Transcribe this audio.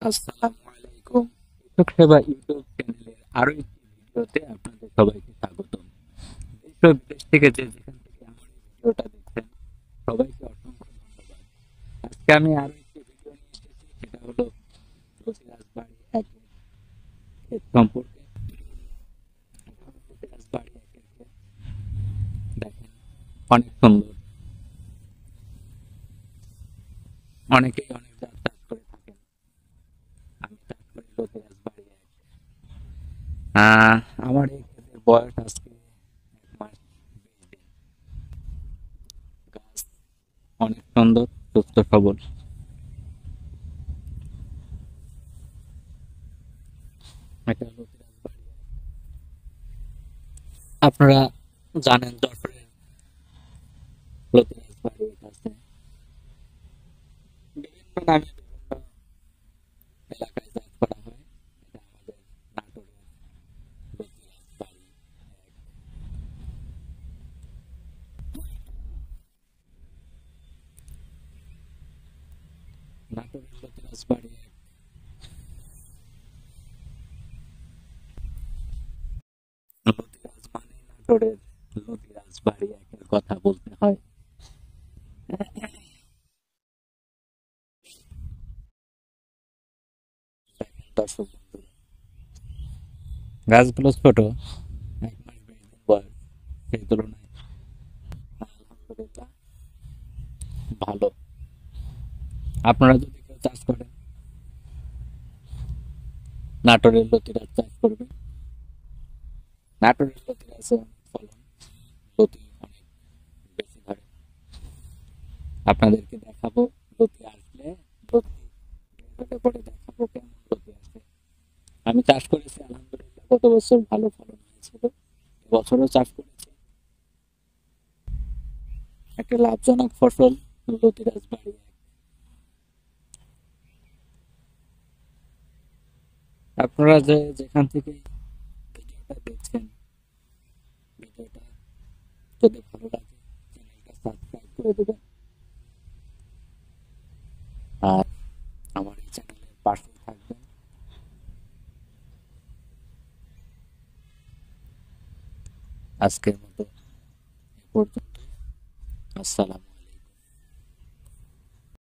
আসসালামু আলাইকুম। কৃষক সেবা ইউটিউব চ্যানেলের আরো একটি ভিডিওতে আপনাদের সবাইকে স্বাগতম। দেশ ও বিদেশ থেকে যে যেখান থেকে আমার এই ভিডিওটা দেখছেন সবাইকে অসংখ্য ধন্যবাদ। আজকে আমি আরো একটি ভিডিও নিয়ে এসেছি, সেটা হলো লতি রাজবাড়ী একের ক্ষেত সম্পর্কে। লতি রাজবাড়ী একের ক্ষেত দেখেন, অনেক সুন্দর। অনেকেই অনেক জাত চাষ করে থাকেন, আমি চাষ করি লতি রাজবাড়ী এক। আহ, আমার এই ক্ষেতের বয়স আজকে 1 মাস 20 দিন। গাছ অনেক সুন্দর, সুস্থ সবল। এটা লতি রাজবাড়ী। আপনারা জানেন যশোরের লতি রাজবাড়ির কাছে বিভিন্ন নামে বিভিন্ন এলাকায় জাত করা হয়। এটা আমাদের নাটোরের লতি রাজবাড়ী এক। নাটোরের লতি রাজবাড়ী এক। লতি রাজ মানে নাটোরের লতি রাজবাড়ী একের কথা বলতে হয়। দেখেন দর্শক বন্ধুরা, গাছগুলো ছোট, 1 মাস 20 দিন বয়স, সেই তুলনায় আলহামদুলিল্লাহ ভালো। আপনারা যদি কেউ চাষ করেন, নাটোরের লতি রাজ চাষ করবেন। নাটোরের লতি রাজে অনেক ফলন, লতি অনেক বেশি ধরে। আপনাদেরকে দেখাবো লতি আসলে, লতি বের হলে পরে দেখাবো কেমন লতি আসে। আমি চাষ করেছি আলহামদুলিল্লাহ, গত বছর ভালো ফলন হয়েছিল, এবছরও চাষ করেছি। একটা লাভজনক ফসল লতি রাজবাড়ী এক। আপনারা যে যেখান থেকে ভিডিওটা দেখছেন, ভিডিওটা যদি ভালো লাগে চ্যানেলটা সাবস্ক্রাইব করে দেবেন, আর আমার এই চ্যানেলের পাশে থাকবেন। আজকের মতো এ পর্যন্ত। আসসালাম।